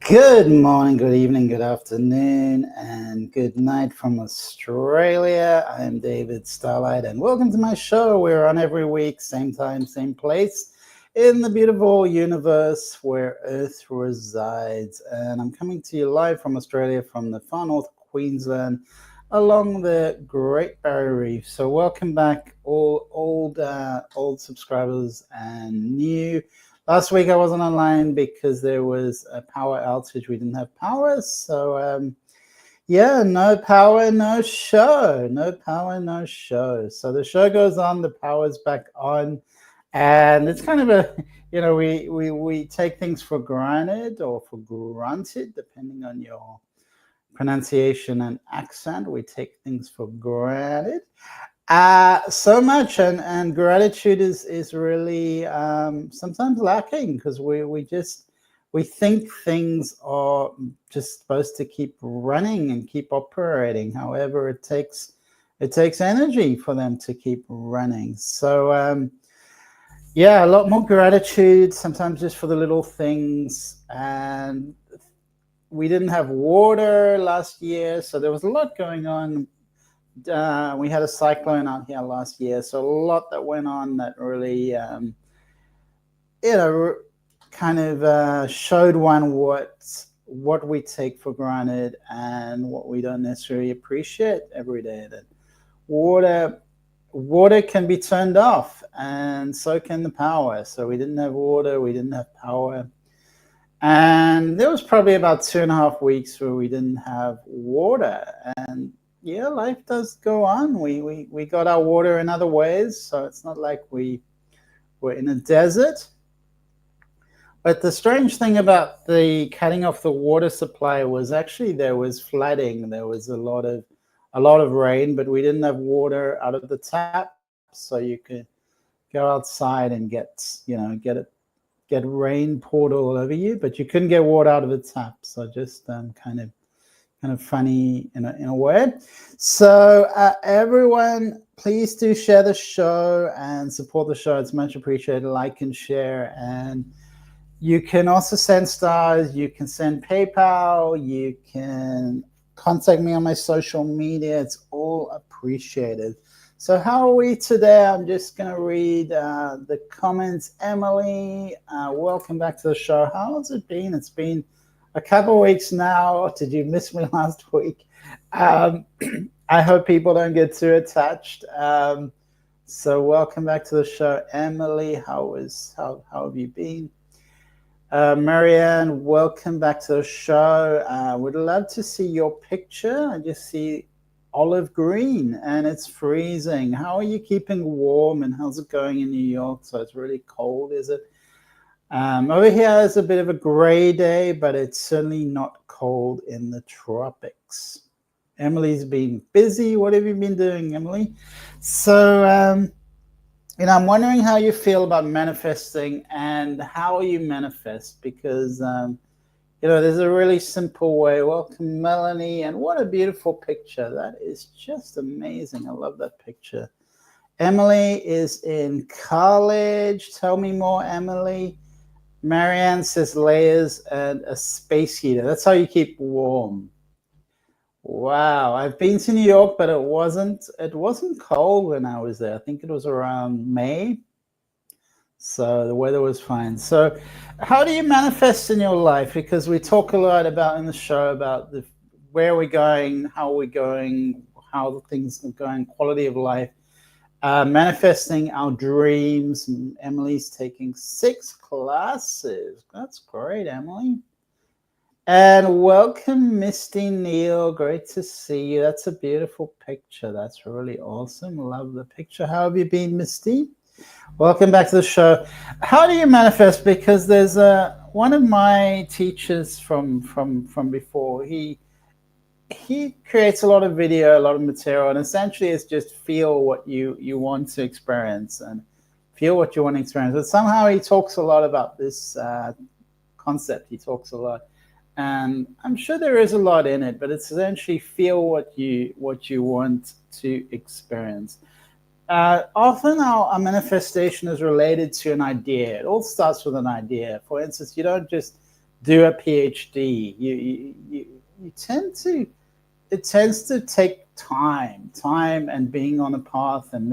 Good morning, good evening, good afternoon, and good night from Australia. I'm David Starlyte, and welcome to my show. We're on every week, same time, same place, in the beautiful universe where Earth resides. And I'm coming to you live from Australia, from the far north Queensland, along the Great Barrier Reef. So welcome back, all old subscribers and new. Last week I wasn't online because there was a power outage. We didn't have power. So, yeah, no power, no show. No power, no show. So the show goes on, the power's back on. And it's kind of a, we take things for granted or for granted, depending on your pronunciation and accent. We take things for granted. So much, and gratitude is really sometimes lacking because we think things are just supposed to keep running and keep operating. However, it takes energy for them to keep running. So yeah, a lot more gratitude sometimes just for the little things. And we didn't have water last year, so there was a lot going on. We had a cyclone out here last year, so a lot that went on that really, kind of showed one what we take for granted and what we don't necessarily appreciate every day. That water can be turned off, and so can the power. So we didn't have water, we didn't have power. And there was probably about 2.5 weeks where we didn't have water. And yeah, life does go on. We got our water in other ways, so it's not like we were in a desert. But the strange thing about the cutting off the water supply was actually there was flooding. There was a lot of rain, but we didn't have water out of the tap, so you could go outside and get rain poured all over you, but you couldn't get water out of the tap. So just kind of funny in a way. So everyone, please do share the show and support the show. It's much appreciated. Like and share. And you can also send stars. You can send PayPal. You can contact me on my social media. It's all appreciated. So how are we today? I'm just going to read the comments. Emily, welcome back to the show. How has it been? It's been a couple of weeks now. Did you miss me last week? I hope people don't get too attached. So welcome back to the show. Emily, how have you been? Marianne, welcome back to the show. Would love to see your picture. I just see olive green and it's freezing. How are you keeping warm, and how's it going in New York? So it's really cold, is it? Over here is a bit of a gray day, but it's certainly not cold in the tropics. Emily's been busy. What have you been doing, Emily? So, I'm wondering how you feel about manifesting and how you manifest, because, there's a really simple way. Welcome, Melanie, and what a beautiful picture. That is just amazing. I love that picture. Emily is in college. Tell me more, Emily. Marianne says layers and a space heater. That's how you keep warm. Wow, I've been to New York, but it wasn't cold when I was there. I think it was around May. So the weather was fine. So how do you manifest in your life? Because we talk a lot about in the show about where we're going, how we're going, how the things are going, quality of life. Manifesting our dreams. Emily's taking 6 classes. That's great, Emily. And welcome, Misty Neal. Great to see you. That's a beautiful picture. That's really awesome. Love the picture. How have you been, Misty? Welcome back to the show. How do you manifest? Because there's one of my teachers from before. He creates a lot of video, a lot of material, and essentially it's just feel what you want to experience and feel what you want to experience. But somehow he talks a lot about this concept. He talks a lot, and I'm sure there is a lot in it, but it's essentially feel what you want to experience. Often our manifestation is related to an idea. It all starts with an idea. For instance, you don't just do a PhD. You tend to, it tends to take time and being on a path, and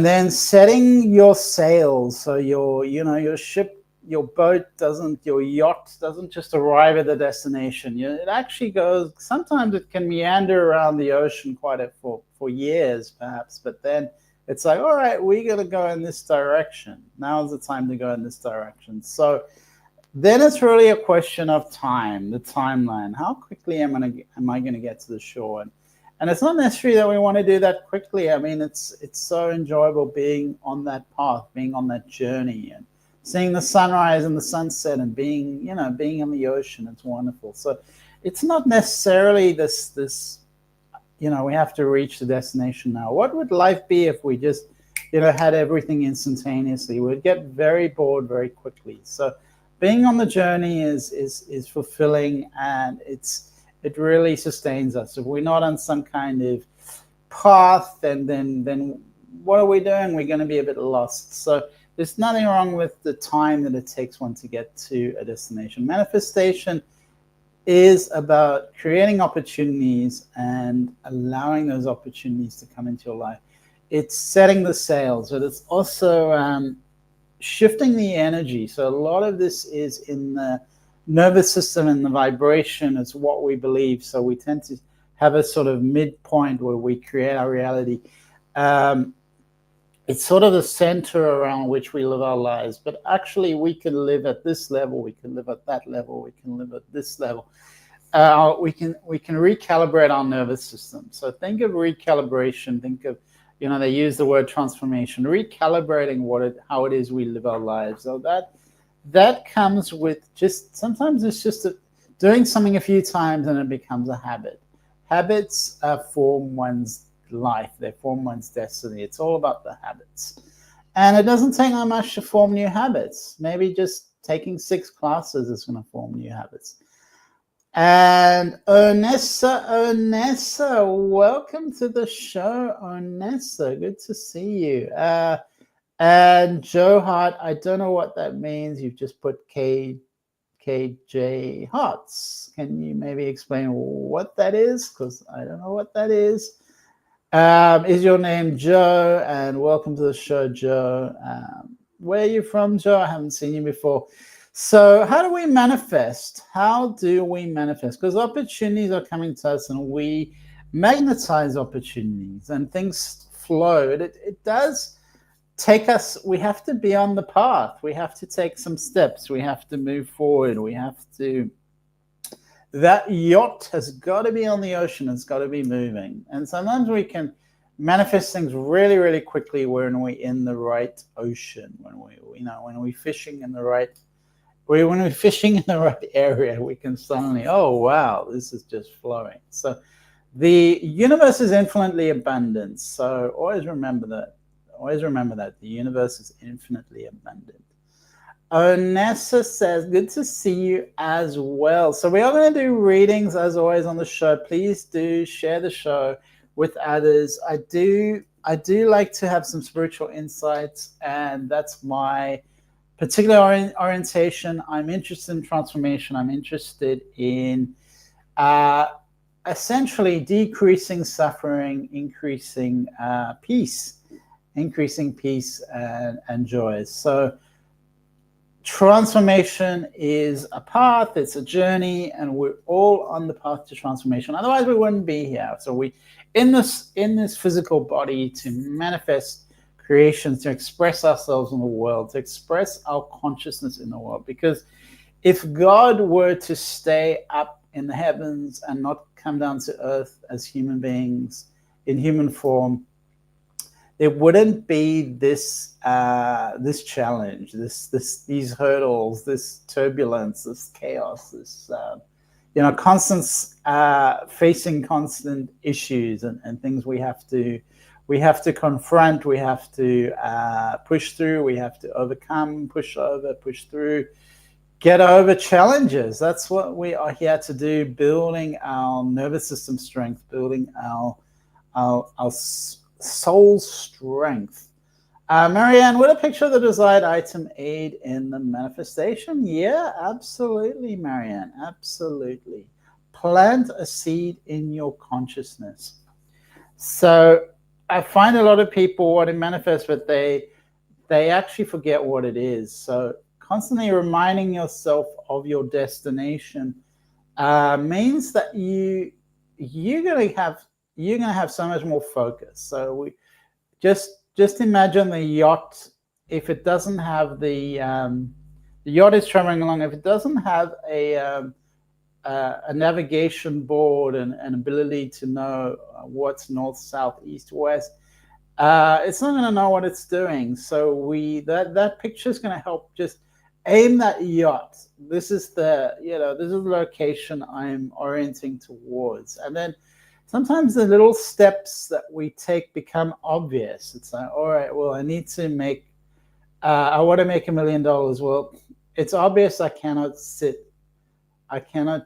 then setting your sails, so your ship, your boat doesn't, your yacht doesn't just arrive at the destination. It actually goes, sometimes it can meander around the ocean for years perhaps, but then it's like, all right, we got to go in this direction. Now's the time to go in this direction. So then it's really a question of time, the timeline. How quickly am I going to get to the shore? And it's not necessarily that we want to do that quickly. I mean, it's so enjoyable being on that path, being on that journey, and seeing the sunrise and the sunset, and being in the ocean. It's wonderful. So it's not necessarily this we have to reach the destination now. What would life be if we just had everything instantaneously? We'd get very bored very quickly. So being on the journey is fulfilling, and it really sustains us. If we're not on some kind of path, then what are we doing? We're going to be a bit lost. So there's nothing wrong with the time that it takes one to get to a destination. Manifestation is about creating opportunities and allowing those opportunities to come into your life. It's setting the sails, but it's also shifting the energy. So a lot of this is in the nervous system, and the vibration is what we believe. So we tend to have a sort of midpoint where we create our reality. It's sort of the center around which we live our lives, but actually we can live at this level, we can live at that level, we can live at this level. We can recalibrate our nervous system. So think of recalibration, think of, they use the word transformation, recalibrating how it is we live our lives. So that comes with sometimes it's just doing something a few times and it becomes a habit. Habits form one's life, they form one's destiny. It's all about the habits. And it doesn't take that much to form new habits. Maybe just taking 6 classes is going to form new habits. And Onessa, welcome to the show, Onessa. Good to see you. And Joe Hart, I don't know what that means. You've just put KJ Hearts. Can you maybe explain what that is? Because I don't know what that is. Is your name Joe? And welcome to the show, Joe. Where are you from, Joe? I haven't seen you before. So how do we manifest? How do we manifest? Because opportunities are coming to us, and we magnetize opportunities, and things flow. It does take us, we have to be on the path. We have to take some steps. We have to move forward. That yacht has got to be on the ocean. It's got to be moving. And sometimes we can manifest things really, really quickly when we're in the right ocean, when we're fishing in the right area, we can suddenly, oh wow, this is just flowing. So the universe is infinitely abundant. So always remember that. The universe is infinitely abundant. Onessa says, good to see you as well. So we are going to do readings as always on the show. Please do share the show with others. I do like to have some spiritual insights, and that's my particular orientation. I'm interested in transformation. I'm interested in essentially decreasing suffering, increasing peace and joy. So transformation is a path, it's a journey, and we're all on the path to transformation. Otherwise we wouldn't be here. So we in this physical body to manifest creations, to express ourselves in the world, to express our consciousness in the world. Because if God were to stay up in the heavens and not come down to earth as human beings in human form, there wouldn't be this challenge, these hurdles, this turbulence, this chaos, this constant facing constant issues and things we have to confront, we have to push through, we have to overcome, push through, get over challenges. That's what we are here to do, building our nervous system strength, building our soul strength. Marianne, would a picture of the desired item aid in the manifestation? Yeah, absolutely, Marianne. Absolutely. Plant a seed in your consciousness. So I find a lot of people want to manifest, but they actually forget what it is. So constantly reminding yourself of your destination means that you're gonna have so much more focus. So we just imagine the yacht. If it doesn't have the yacht is traveling along, if it doesn't have a navigation board and an ability to know what's north, south, east, west, it's not going to know what it's doing. So that picture is going to help just aim that yacht. This is the location I'm orienting towards, and then sometimes the little steps that we take become obvious. It's like, all right, well, I need to make, I want to make $1 million. Well, it's obvious I cannot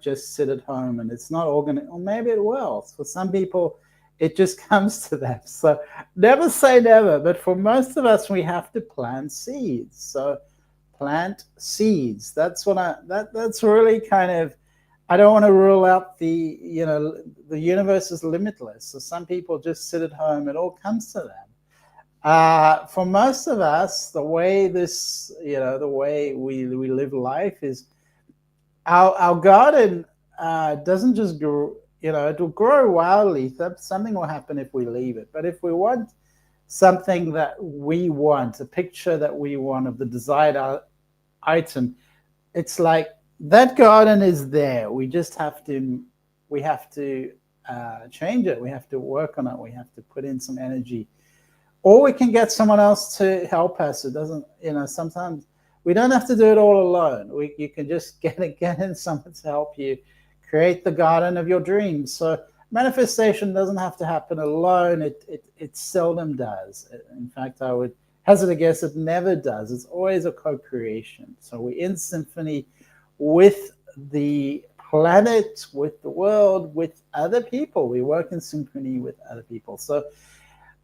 just sit at home, and it's not all going to, or maybe it will. For some people, it just comes to them. So never say never, but for most of us, we have to plant seeds. So plant seeds. That's that's really kind of, I don't want to rule out the universe is limitless. So some people just sit at home, it all comes to them. For most of us, the way we live life is our garden doesn't just grow, it will grow wildly. Something will happen if we leave it. But if we want something that we want, a picture that we want of the desired item, it's like, that garden is there. We just have to change it. We have to work on it. We have to put in some energy, or we can get someone else to help us. It doesn't, sometimes we don't have to do it all alone. You can just get in someone to help you create the garden of your dreams. So manifestation doesn't have to happen alone. It seldom does. In fact, I would hazard a guess it never does. It's always a co-creation. So we're in symphony with the planet, with the world, with other people. We work in synchrony with other people. So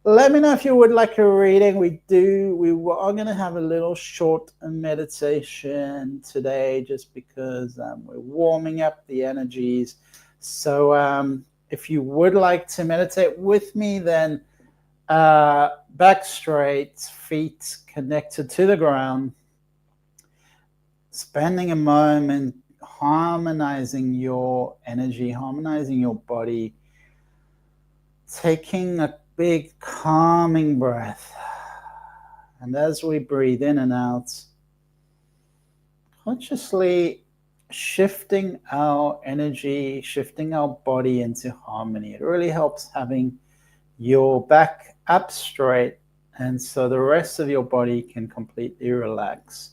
let me know if you would like a reading. We are going to have a little short meditation today, just because we're warming up the energies. So if you would like to meditate with me, then back straight, feet connected to the ground, spending a moment harmonizing your energy, harmonizing your body, taking a big calming breath. And as we breathe in and out, consciously shifting our energy, shifting our body into harmony. It really helps having your back up straight, and so the rest of your body can completely relax.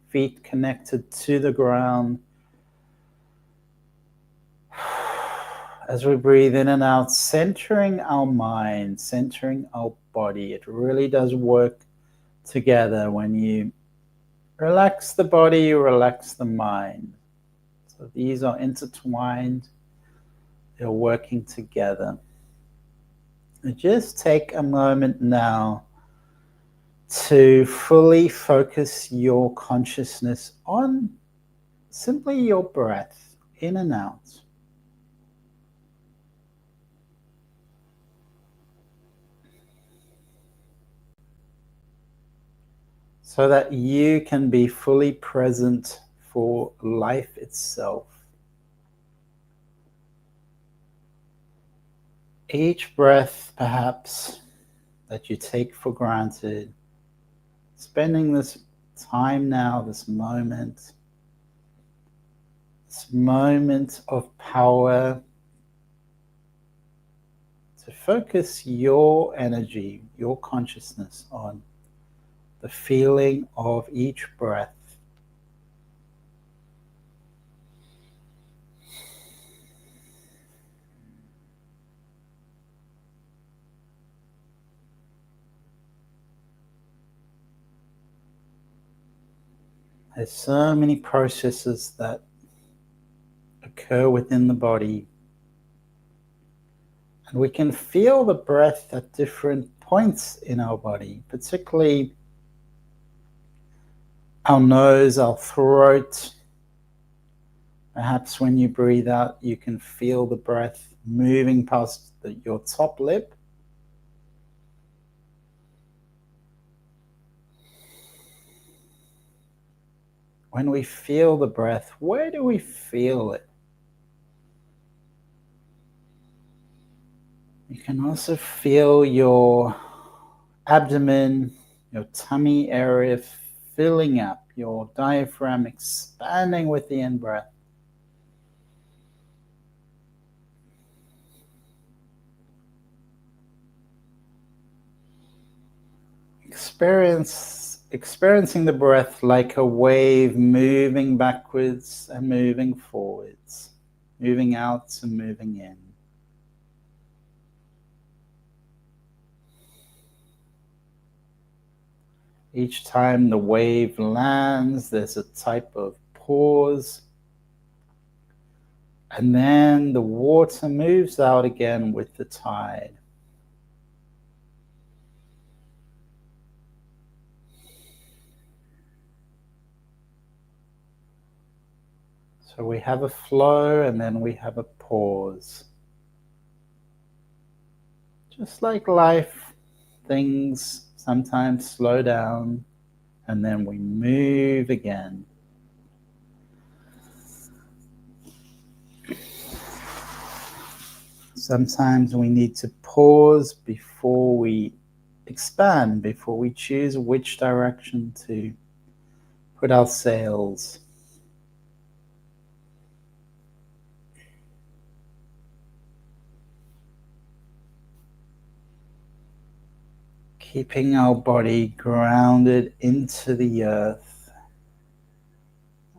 Feet connected to the ground. As we breathe in and out, centering our mind, centering our body. It really does work together. When you relax the body, you relax the mind. So these are intertwined. They're working together. Just take a moment now to fully focus your consciousness on simply your breath, in and out. So that you can be fully present for life itself. Each breath, perhaps, that you take for granted, spending this time now, this moment of power, to focus your energy, your consciousness on the feeling of each breath. There's so many processes that occur within the body, and we can feel the breath at different points in our body, particularly our nose, our throat. Perhaps when you breathe out, you can feel the breath moving past your top lip. When we feel the breath, where do we feel it? You can also feel your abdomen, your tummy area filling up, your diaphragm expanding with the in-breath. Experiencing the breath like a wave moving backwards and moving forwards, moving out and moving in. Each time the wave lands, there's a type of pause, and then the water moves out again with the tide. So we have a flow and then we have a pause. Just like life, things sometimes slow down and then we move again. Sometimes we need to pause before we expand, before we choose which direction to put our sails. Keeping our body grounded into the earth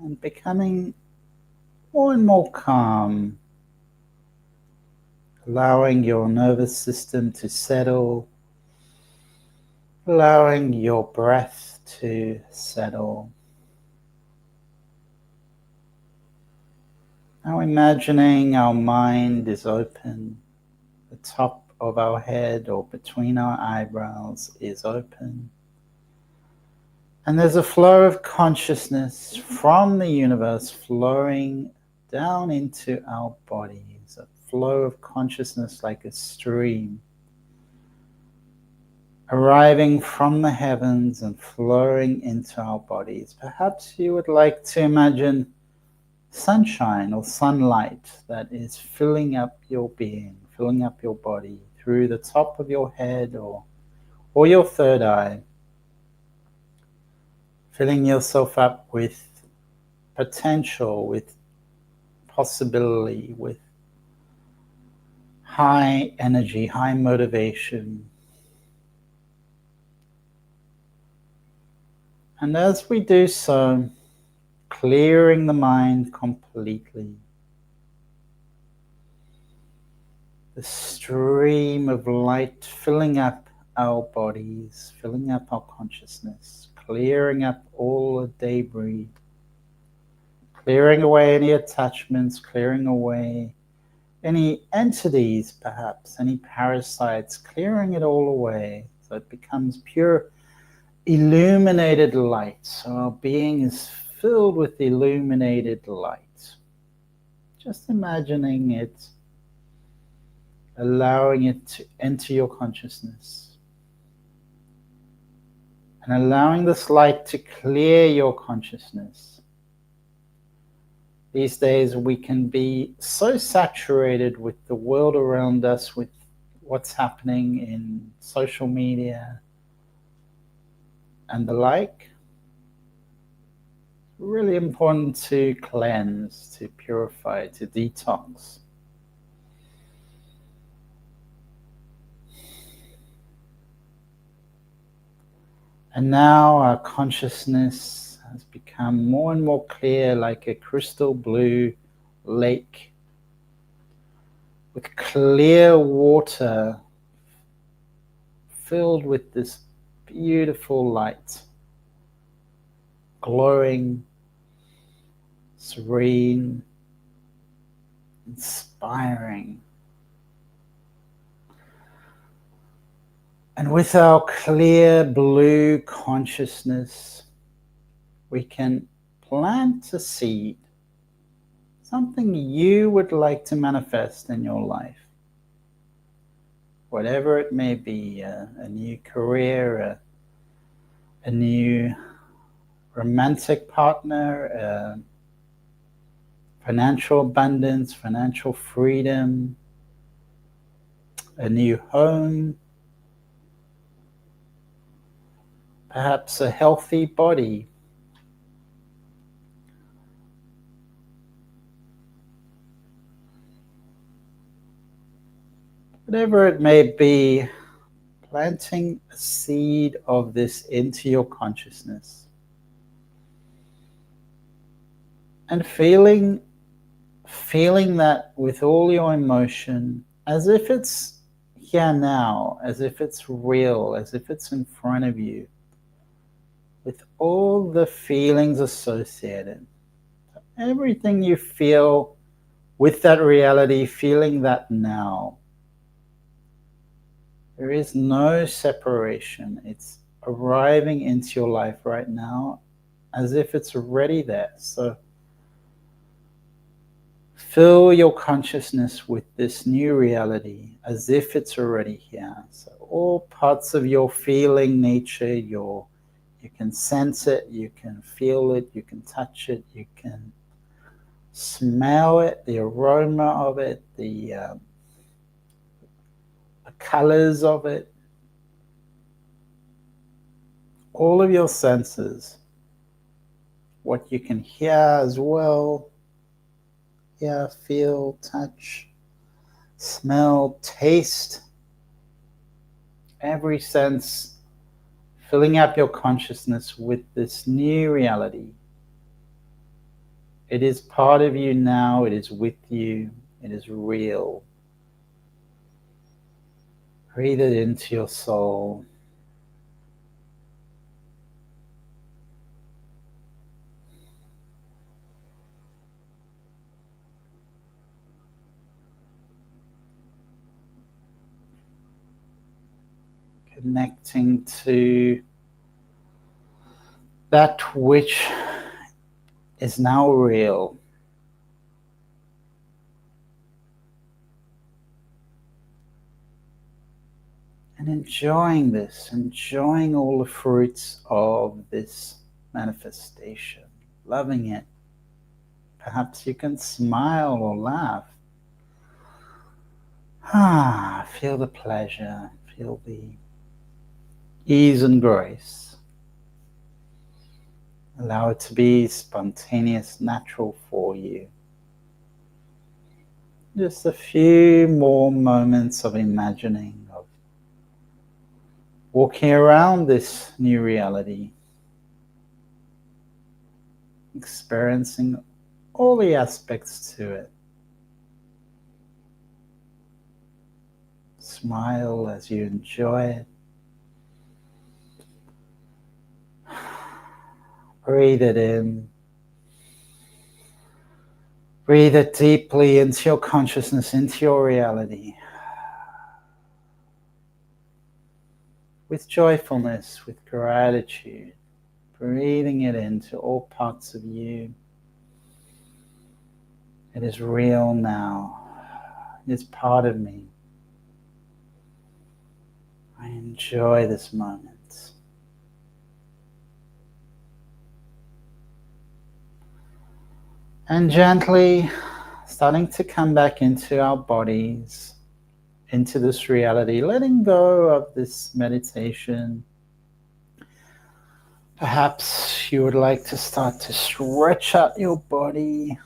and becoming more and more calm, allowing your nervous system to settle, allowing your breath to settle. Now imagining our mind is open, the top of our head or between our eyebrows is open. And there's a flow of consciousness from the universe flowing down into our bodies, a flow of consciousness like a stream, arriving from the heavens and flowing into our bodies. Perhaps you would like to imagine sunshine or sunlight that is filling up your being, filling up your body through the top of your head or your third eye, filling yourself up with potential, with possibility, with high energy, high motivation. And as we do so, clearing the mind completely, the stream of light filling up our bodies, filling up our consciousness, clearing up all the debris, clearing away any attachments, clearing away any entities, perhaps, any parasites, clearing it all away so it becomes pure illuminated light. So our being is filled with illuminated light. Just imagining it, allowing it to enter your consciousness, and allowing this light to clear your consciousness. These days we can be so saturated with the world around us, with what's happening in social media and the like. Really important to cleanse, to purify, to detox. And now our consciousness has become more and more clear, like a crystal blue lake with clear water filled with this beautiful light, glowing, serene, inspiring. And with our clear blue consciousness, we can plant a seed, something you would like to manifest in your life. Whatever it may be, a new career, a new romantic partner, financial abundance, financial freedom, a new home, perhaps a healthy body. Whatever it may be, planting a seed of this into your consciousness and feeling that with all your emotion, as if it's here now, as if it's real, as if it's in front of you, with all the feelings associated. Everything you feel with that reality, feeling that now. There is no separation. It's arriving into your life right now as if it's already there. So fill your consciousness with this new reality as if it's already here. So all parts of your feeling nature, you can sense it, you can feel it, you can touch it, you can smell it, the aroma of it, the colors of it, all of your senses, what you can hear as well. Hear, feel, touch, smell, taste, every sense filling up your consciousness with this new reality. It is part of you now, it is with you, it is real. Breathe it into your soul. Connecting to that which is now real. And enjoying this, enjoying all the fruits of this manifestation, loving it. Perhaps you can smile or laugh. Feel the pleasure, feel the ease and grace. Allow it to be spontaneous, natural for you. Just a few more moments of imagining, of walking around this new reality, experiencing all the aspects to it. Smile as you enjoy it. Breathe it in. Breathe it deeply into your consciousness, into your reality. With joyfulness, with gratitude. Breathing it into all parts of you. It is real now. It is part of me. I enjoy this moment. And gently starting to come back into our bodies, into this reality, letting go of this meditation. Perhaps you would like to start to stretch out your body,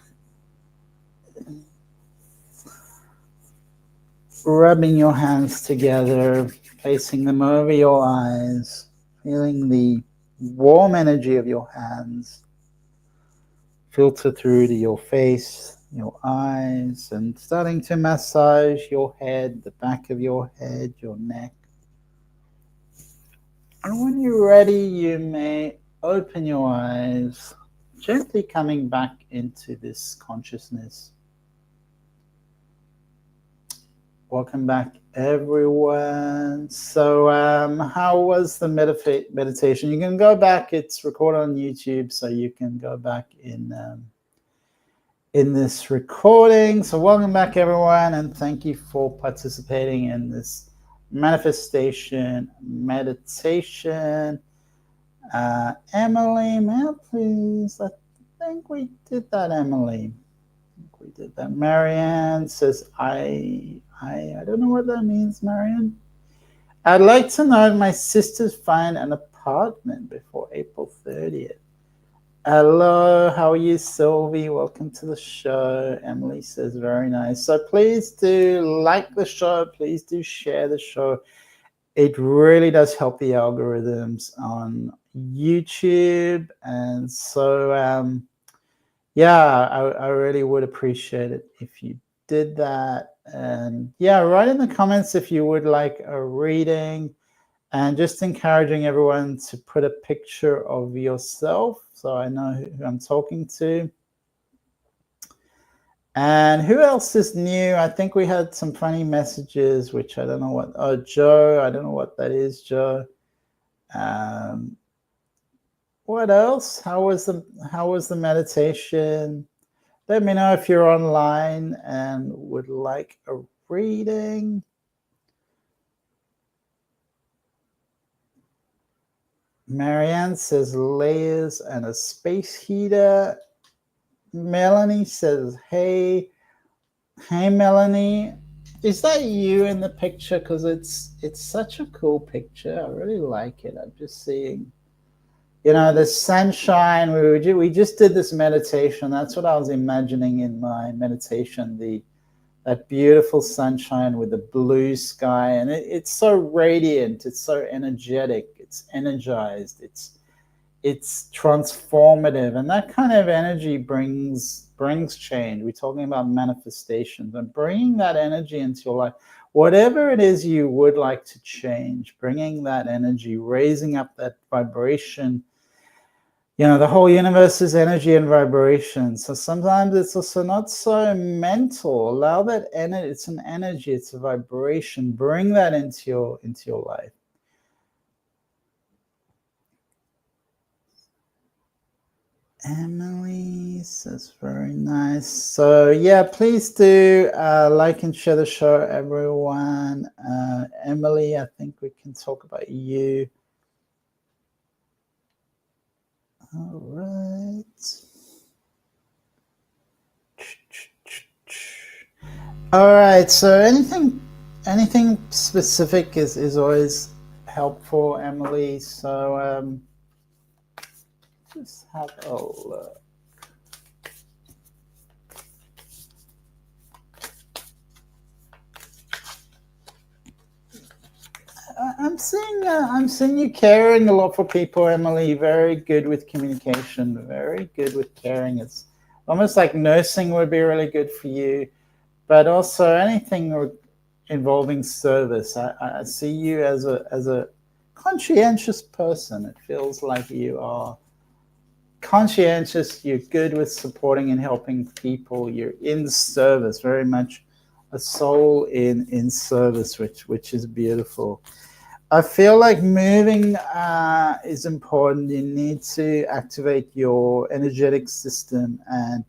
rubbing your hands together, placing them over your eyes, feeling the warm energy of your hands filter through to your face, your eyes, and starting to massage your head, the back of your head, your neck. And when you're ready, you may open your eyes, gently coming back into this consciousness. Welcome back everyone. So how was the meditation? You can go back. It's recorded on YouTube, so you can go back in this recording. So welcome back, everyone, and thank you for participating in this manifestation meditation. Emily, may I please? I think we did that, Emily. We did that. Marianne says, I don't know what that means, Marianne. I'd like to know if my sisters find an apartment before April 30th. Hello, how are you, Sylvie? Welcome to the show. Emily says, very nice. So please do like the show. Please do share the show. It really does help the algorithms on YouTube. And so, yeah, I really would appreciate it if you did that. And yeah, write in the comments if you would like a reading, and just encouraging everyone to put a picture of yourself so I know who I'm talking to. And who else is new? I think we had some funny messages, which I don't know what. Oh, Joe, I don't know what that is, Joe. What else? How was the meditation? Let me know if you're online and would like a reading. Marianne says layers and a space heater. Melanie says, hey. Hey, Melanie. Is that you in the picture? Because it's such a cool picture. I really like it. I'm just seeing, the sunshine. We just did this meditation. That's what I was imagining in my meditation, that beautiful sunshine with the blue sky. And it's so radiant. It's so energetic. It's energized. It's transformative, and that kind of energy brings change. We're talking about manifestations and bringing that energy into your life. Whatever it is you would like to change, bringing that energy, raising up that vibration. The whole universe is energy and vibration. So sometimes it's also not so mental. Allow that energy. It's an energy. It's a vibration. Bring that into your life. Emily says, very nice. So yeah, please do like and share the show, everyone. Emily, I think we can talk about you. All right. All right. So anything specific is always helpful, Emily. So just have a look. I'm seeing you caring a lot for people, Emily. Very good with communication. Very good with caring. It's almost like nursing would be really good for you, but also anything involving service. I see you as a conscientious person. It feels like you are conscientious. You're good with supporting and helping people. You're in service, very much a soul in service, which is beautiful. I feel like moving is important. You need to activate your energetic system, and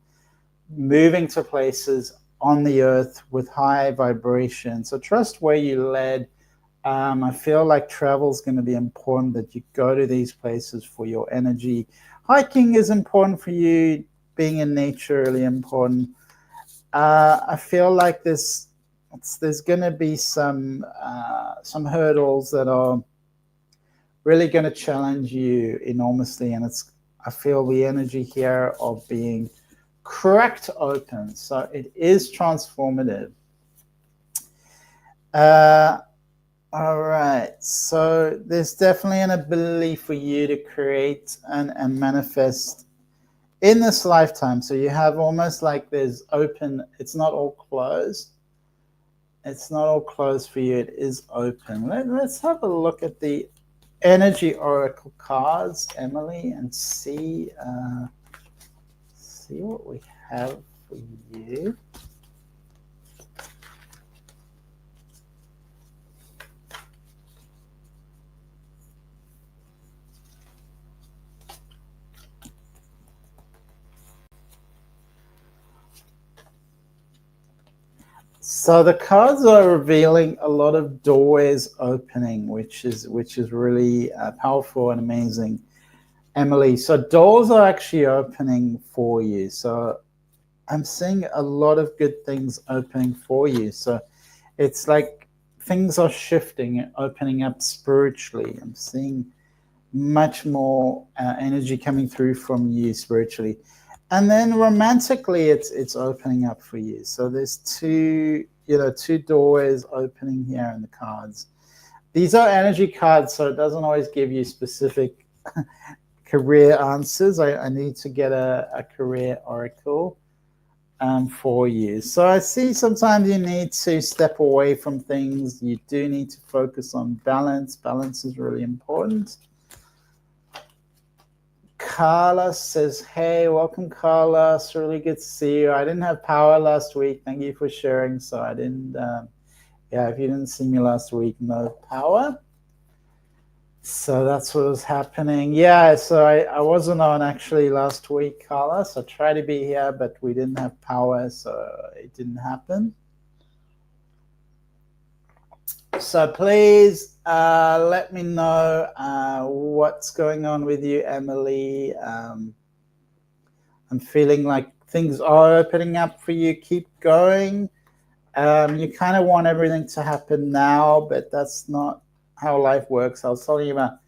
moving to places on the earth with high vibration. So trust where you led. I feel like travel is going to be important, that you go to these places for your energy. Hiking is important for you. Being in nature really important. I feel like there's going to be some hurdles that are really going to challenge you enormously, and I feel the energy here of being cracked open. So it is transformative. All right. So there's definitely an ability for you to create and manifest in this lifetime. So you have almost like there's open. It's not all closed. It's not all closed for you. It is open. Let's have a look at the energy oracle cards, Emily, and see what we have for you. So the cards are revealing a lot of doors opening, which is really powerful and amazing, Emily. So doors are actually opening for you. So I'm seeing a lot of good things opening for you. So it's like things are shifting, opening up spiritually. I'm seeing much more energy coming through from you spiritually. And then romantically, it's opening up for you. So there's two doors opening here in the cards. These are energy cards, so it doesn't always give you specific career answers. I need to get a career oracle for you. So I see sometimes you need to step away from things. You do need to focus on balance. Balance is really important. Carla says, hey, welcome, Carla. It's really good to see you. I didn't have power last week. Thank you for sharing. So I didn't, if you didn't see me last week, no power. So that's what was happening. Yeah, so I wasn't on actually last week, Carla. So I tried to be here, but we didn't have power, so it didn't happen. So please let me know what's going on with you, Emily. I'm feeling like things are opening up for you. Keep going. You kind of want everything to happen now, but that's not how life works. I was telling you about,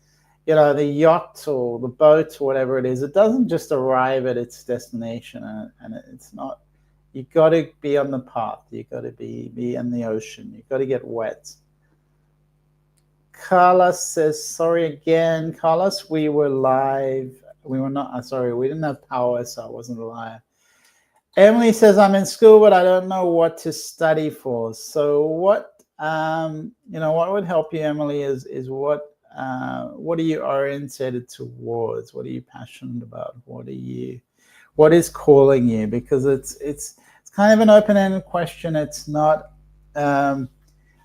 the yacht or the boat or whatever it is. It doesn't just arrive at its destination, and it's not. You got to be on the path. You got to be in the ocean. You got to get wet. Carlos says, sorry again. Carlos, we were live. We were not, sorry, we didn't have power, so I wasn't live. Emily says, I'm in school, but I don't know what to study for. So what would help you, Emily, is what are you oriented towards? What are you passionate about? What is calling you? Because it's kind of an open-ended question. It's not,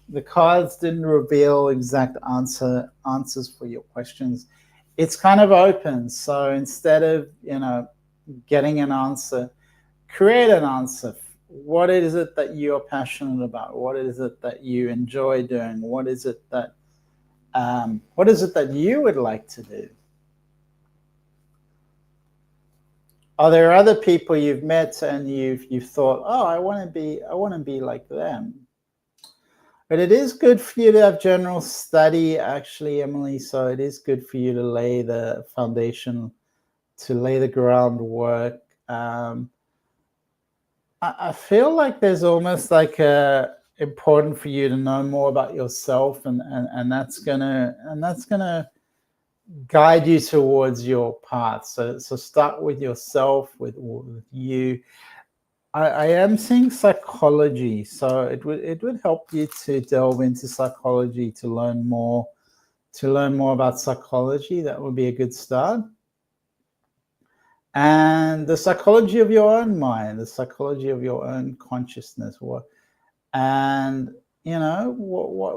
the cards didn't reveal exact answers for your questions. It's kind of open. So instead of, getting an answer, create an answer. What is it that you're passionate about? What is it that you enjoy doing? What is it that you would like to do? Are there other people you've met and you've thought, oh, I want to be like them? But it is good for you to have general study, actually, Emily. So it is good for you to lay the foundation, to lay the groundwork. I feel like there's almost like important for you to know more about yourself, and that's gonna guide you towards your path. So start with yourself, with you. I am seeing psychology, so it would help you to delve into psychology, to learn more about psychology. That would be a good start. And the psychology of your own mind, the psychology of your own consciousness. What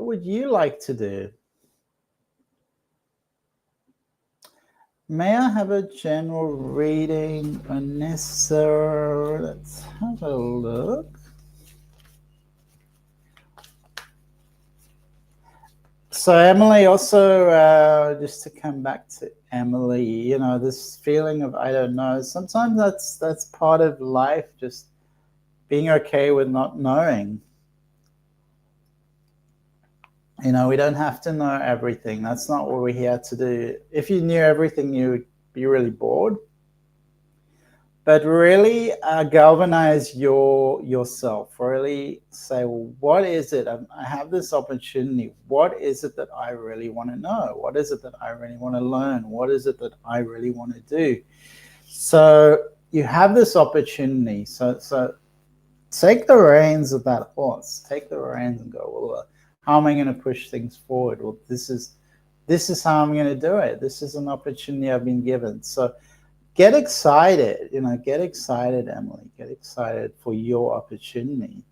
would you like to do? May I have a general reading, Vanessa? Let's have a look. So Emily, also, just to come back to Emily, this feeling of I don't know. Sometimes that's part of life, just being okay with not knowing. We don't have to know everything. That's not what we're here to do. If you knew everything, you would be really bored. But really galvanize yourself. Really say, well, what is it? I have this opportunity. What is it that I really want to know? What is it that I really want to learn? What is it that I really want to do? So you have this opportunity. So take the reins of that horse. Take the reins and go, well, how am I going to push things forward? Well, this is how I'm going to do it. This is an opportunity I've been given. So get excited, get excited, Emily. Get excited for your opportunity.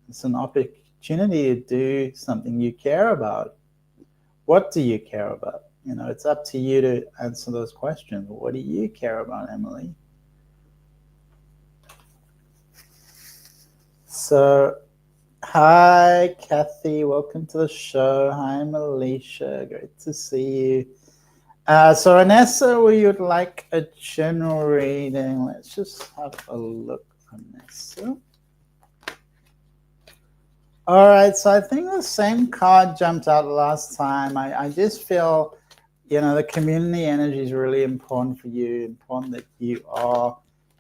It's an opportunity to do something you care about. What do you care about? It's up to you to answer those questions. What do you care about, Emily? So Hi, Kathy. Welcome to the show. Hi, Malaysia. Great to see you. So, Anessa, we would like a general reading. Let's just have a look, Anessa. All right, so I think the same card jumped out last time. I just feel, the community energy is really important for you, important that you are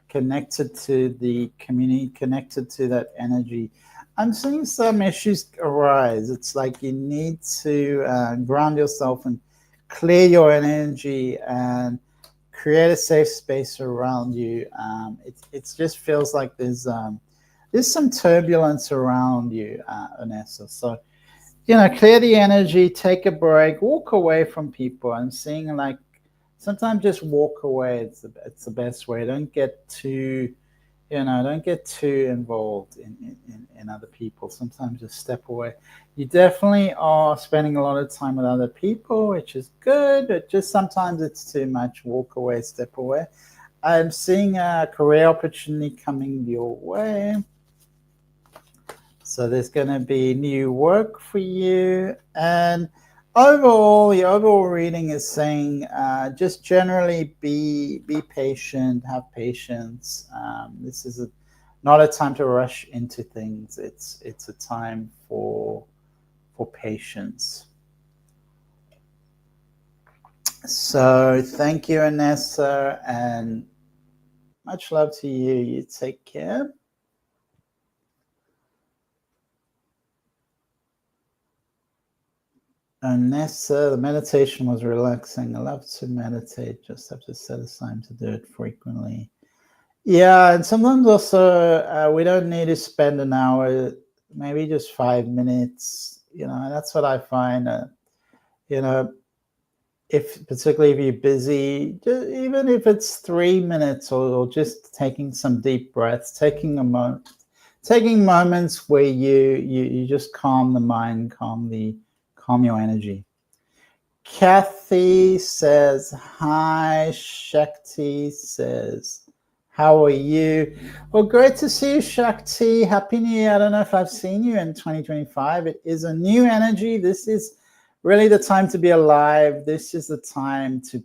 connected to the community, connected to that energy. I'm seeing some issues arise. It's like you need to ground yourself and clear your energy and create a safe space around you. It just feels like there's some turbulence around you, Vanessa. So, clear the energy, take a break, walk away from people. I'm seeing like sometimes just walk away. It's the best way. Don't get too involved in other people. Sometimes just step away. You definitely are spending a lot of time with other people, which is good, but just sometimes it's too much. Walk away, step away. I'm seeing a career opportunity coming your way. So there's going to be new work for you. And overall, the overall reading is saying just generally be patient, have patience. This is not a time to rush into things. It's a time for patience. So thank you, Anessa, and much love to you. You take care. Anessa, the meditation was relaxing. I love to meditate, just have to set aside to do it frequently. Yeah, and sometimes also we don't need to spend an hour, maybe just 5 minutes. That's what I find. Particularly if you're busy, even if it's 3 minutes or just taking some deep breaths, taking moments where you just calm the mind, calm your energy. Kathy says, hi. Shakti says, how are you? Well, great to see you, Shakti. Happy New Year. I don't know if I've seen you in 2025. It is a new energy. This is really the time to be alive. This is the time to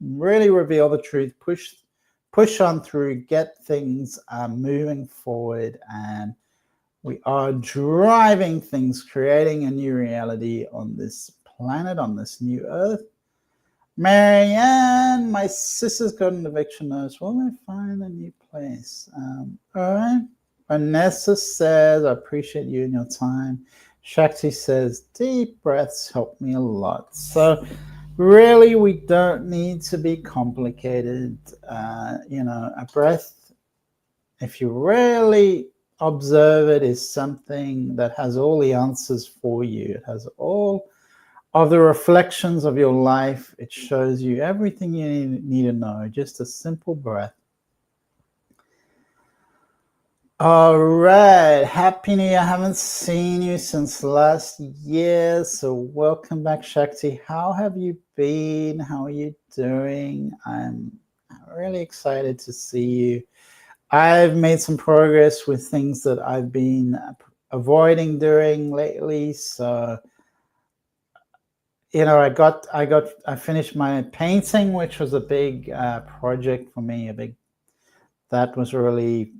really reveal the truth, push on through, get things moving forward, and we are driving things, creating a new reality on this planet, on this new earth. Marianne, my sister's got an eviction notice. Will they find a new place? All right. Vanessa says, I appreciate you and your time. Shakti says, deep breaths help me a lot. So really, we don't need to be complicated. A breath, if you really observe it, is something that has all the answers for you. It has all of the reflections of your life. It shows you everything you need to know. Just a simple breath. All right. Happy New Year. I haven't seen you since last year. So welcome back, Shakti. How have you been? How are you doing? I'm really excited to see you. I've made some progress with things that I've been avoiding doing lately. So, I finished my painting, which was a big project for me. That was really,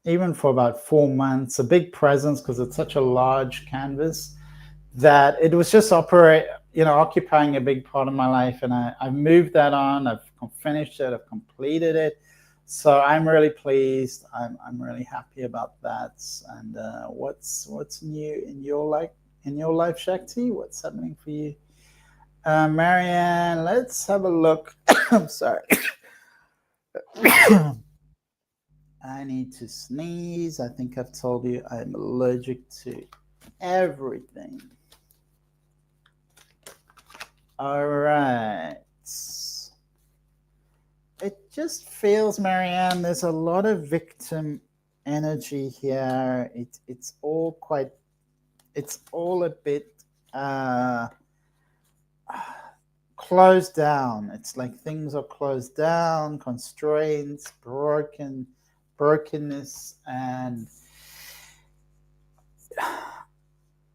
even for about 4 months, a big presence because it's such a large canvas that it was just occupying a big part of my life. And I've moved that on. I've finished it. I've completed it. So I'm really pleased. I'm really happy about that. And what's new in your life, Shakti? What's happening for you? Marianne, let's have a look. I'm sorry. I need to sneeze. I think I've told you I'm allergic to everything. All right. It just feels, Marianne, there's a lot of victim energy here. It's all a bit closed down. It's like things are closed down, constraints, brokenness, and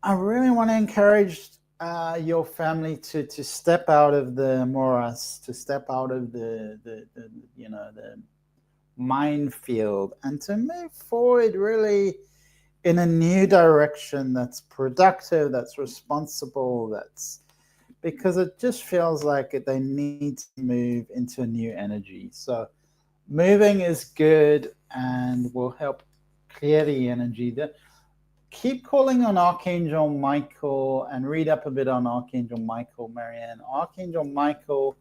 I really want to encourage your family to step out of the morass, to step out of the the minefield, and to move forward really in a new direction that's productive, that's responsible, that's because it just feels like they need to move into a new energy. So moving is good and will help clear the energy. Keep calling on Archangel Michael and read up a bit on Archangel Michael, Marianne. Archangel Michael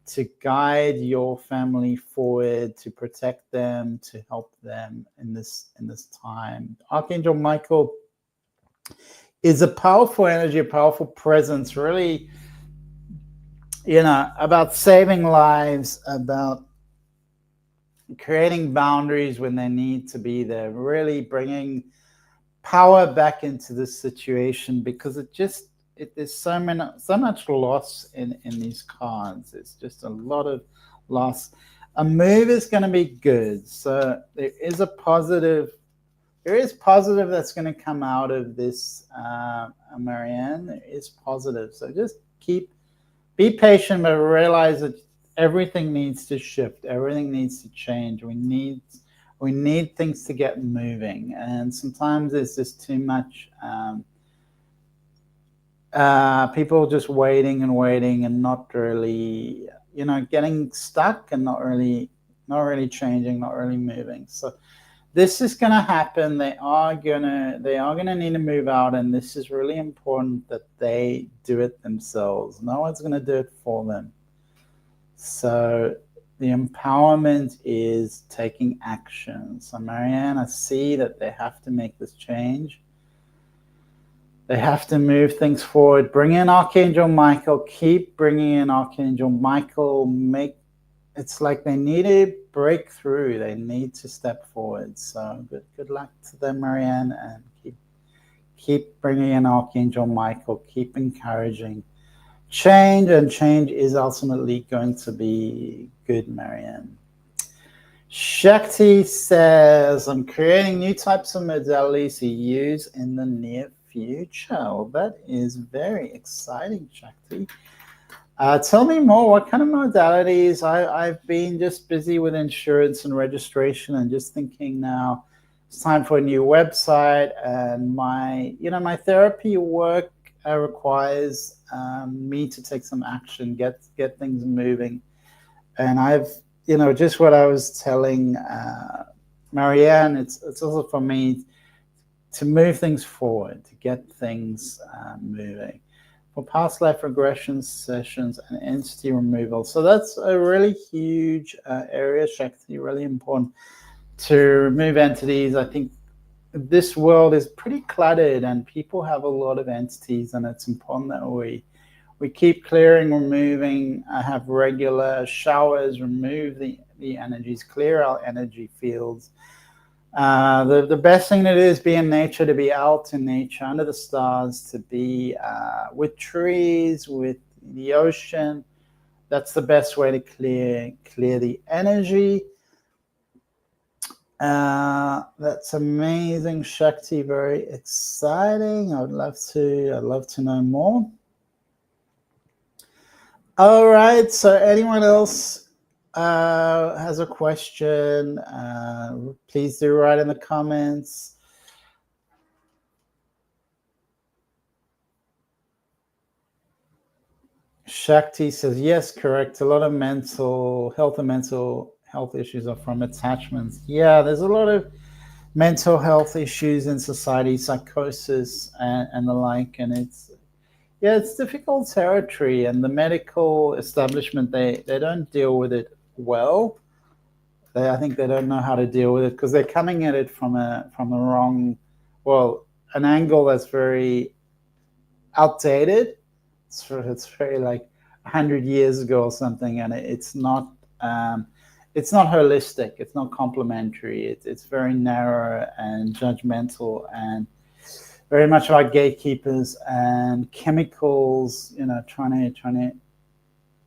to guide your family forward, to protect them, to help them in this time. Archangel Michael is a powerful energy, a powerful presence, really, about saving lives, about creating boundaries when they need to be there, really bringing power back into this situation, because there's so much loss in these cards. It's just a lot of loss. A move is going to be good, so there is positive that's going to come out of this, Marianne. There is positive, so just be patient, but realize that everything needs to shift, everything needs to change. We need things to get moving, and sometimes there's just too much people just waiting and not really, getting stuck and not really changing, not really moving. So this is going to happen. They are going to need to move out, and this is really important that they do it themselves. No one's going to do it for them. So the empowerment is taking action. So Marianne, I see that they have to make this change. They have to move things forward. Bring in Archangel Michael. Keep bringing in Archangel Michael. It's like they need to break through. They need to step forward. So good luck to them, Marianne, and keep bringing in Archangel Michael. Keep encouraging change, and change is ultimately going to be good, Marianne. Shakti says, I'm creating new types of modalities to use in the near future. Well, that is very exciting, Shakti. Tell me more. What kind of modalities? I've been just busy with insurance and registration, and just thinking now it's time for a new website. And my therapy work requires me to take some action, get things moving. And I've, just what I was telling Marianne, it's also for me to move things forward, to get things moving. For past life regression sessions and entity removal. So that's a really huge area, Shakti, really important to remove entities. I think this world is pretty cluttered and people have a lot of entities, and it's important that we keep clearing, removing, have regular showers, remove the energies, clear our energy fields. The best thing to do is be in nature, to be out in nature, under the stars, to be with trees, with the ocean. That's the best way to clear the energy. That's amazing, Shakti. Very exciting. I'd love to know more. All right. So anyone else has a question, please do write in the comments. Shakti says, yes, correct. A lot of mental health and mental health issues are from attachments. Yeah, there's a lot of mental health issues in society, psychosis and the like, and it's difficult territory, and the medical establishment, they don't deal with it well. I think they don't know how to deal with it because they're coming at it from the wrong, an angle that's very outdated. It's very like 100 years ago or something, and it's not holistic. It's not complementary. It's very narrow and judgmental, and very much about gatekeepers and chemicals. Trying to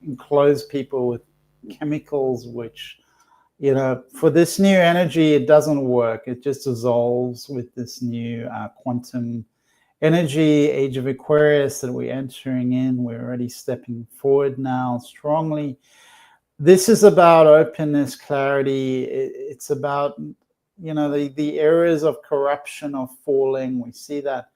enclose people with chemicals, which for this new energy, it doesn't work. It just dissolves with this new quantum energy, age of Aquarius that we're entering in. We're already stepping forward now strongly. This is about openness, clarity. It's about, the areas of corruption are falling. We see that.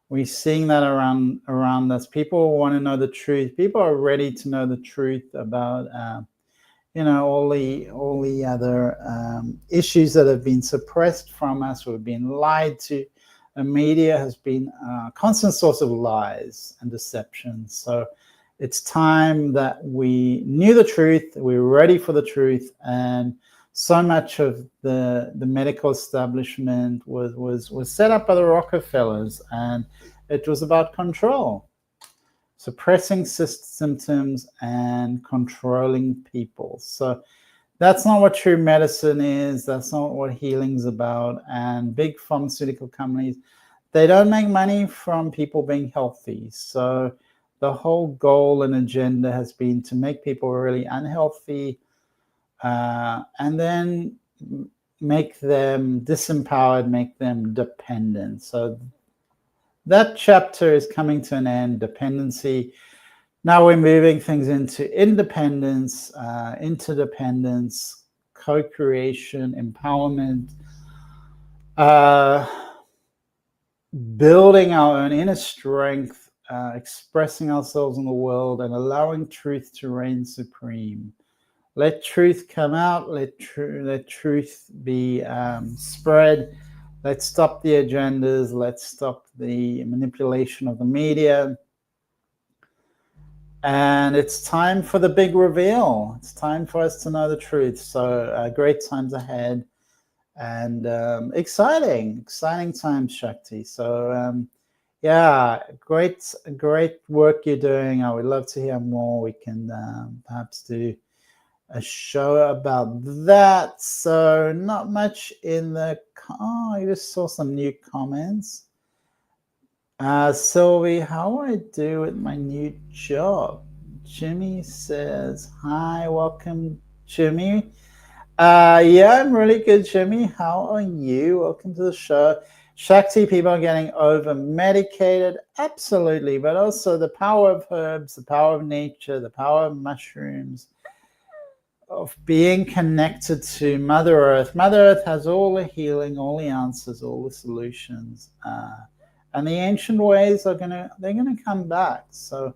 We're seeing that around us. People want to know the truth. People are ready to know the truth about, all the other issues that have been suppressed from us. We've been lied to. The media has been a constant source of lies and deception. So it's time that we knew the truth, we were ready for the truth, and so much of the medical establishment was set up by the Rockefellers, and it was about control, suppressing symptoms and controlling people. So that's not what true medicine is. That's not what healing's about. And big pharmaceutical companies, they don't make money from people being healthy. So the whole goal and agenda has been to make people really unhealthy, and then make them disempowered, make them dependent. So that chapter is coming to an end, dependency. Now we're moving things into independence, interdependence, co-creation, empowerment, building our own inner strength, expressing ourselves in the world, and allowing truth to reign supreme. Let truth come out. Let truth be spread. Let's stop the agendas. Let's stop the manipulation of the media. And it's time for the big reveal. It's time for us to know the truth. So great times ahead, and exciting times, Shakti. So great work you're doing. I would love to hear more. We can perhaps do a show about that. So not much in the I just saw some new comments. Sylvie, how I do with my new job? Jimmy says, hi, welcome, Jimmy. Yeah, I'm really good, Jimmy. How are you? Welcome to the show. Shakti, people are getting over medicated, absolutely, but also the power of herbs, the power of nature, the power of mushrooms, of being connected to Mother Earth. Mother Earth has all the healing, all the answers, all the solutions. And the ancient ways they're gonna come back. So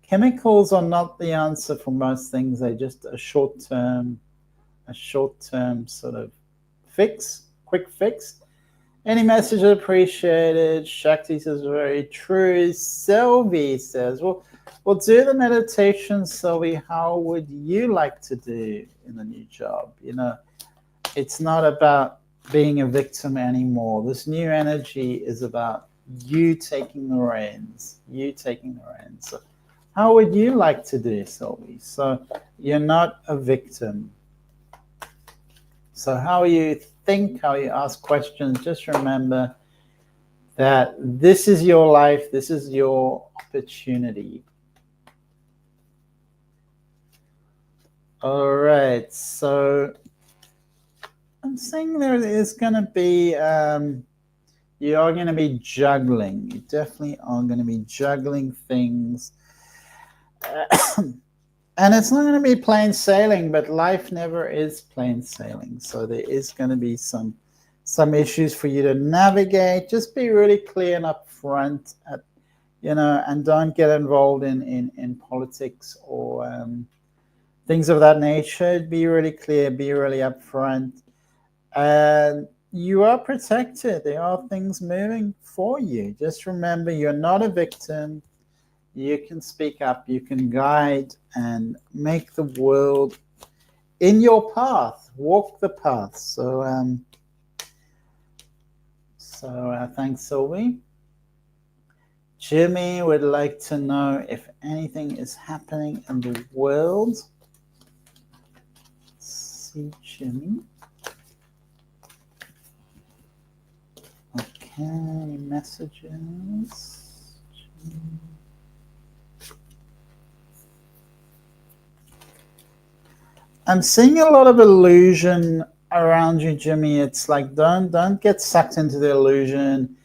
chemicals are not the answer for most things. They're just a short-term sort of quick fix. Any message appreciated. Shakti says very true. Sylvie says, we'll do the meditation, Sylvie. How would you like to do in the new job? It's not about being a victim anymore. This new energy is about you taking the reins. So how would you like to do, Sylvie? So you're not a victim. So how you think, how you ask questions, just remember that this is your life, this is your opportunity. All right, so I'm saying there is going to be, you are going to be juggling. You definitely are going to be juggling things. And it's not going to be plain sailing, but life never is plain sailing. So there is going to be some issues for you to navigate. Just be really clear and upfront, and don't get involved in politics or things of that nature. Be really clear, be really upfront. And you are protected. There are things moving for you. Just remember, you're not a victim. You can speak up, you can guide and make the world in your path, walk the path. So thanks, Sylvie. Jimmy would like to know if anything is happening in the world. Let's see, Jimmy. Okay, messages. Jimmy. I'm seeing a lot of illusion around you, Jimmy. It's like don't get sucked into the illusion.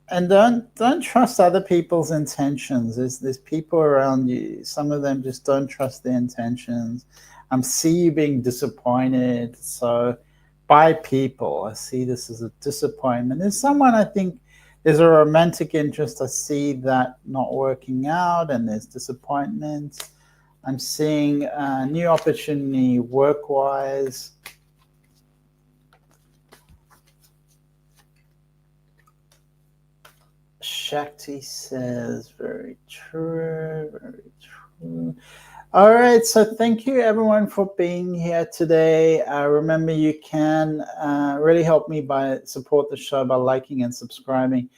And don't trust other people's intentions. There's people around you. Some of them just don't trust their intentions. See you being disappointed. So by people, I see this as a disappointment. There's someone, I think there's a romantic interest. I see that not working out, and there's disappointment. I'm seeing a new opportunity work-wise. Shakti says, very true, very true. All right, so thank you everyone for being here today. Remember, you can really help me by support the show by liking and subscribing.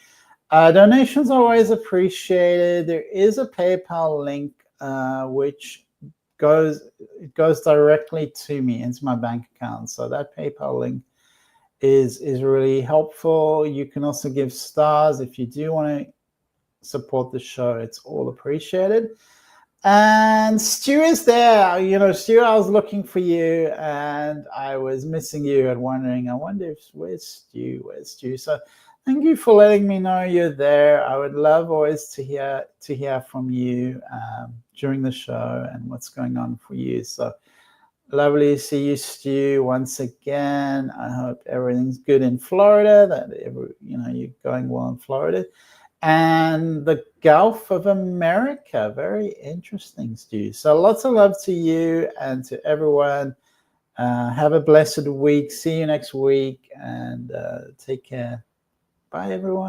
Donations are always appreciated. There is a PayPal link which goes directly to me into my bank account. So that PayPal link is really helpful. You can also give stars if you do want to support the show. It's all appreciated. And Stu is there. You know, Stu, I was looking for you and I was missing you and wondering, I wonder where's Stu? So thank you for letting me know you're there. I would love always to hear from you during the show and what's going on for you. So lovely to see you, Stu, once again. I hope everything's good in Florida, that you're going well in Florida. And the Gulf of America, very interesting, Stu. So lots of love to you and to everyone. Have a blessed week. See you next week, and take care. Bye, everyone.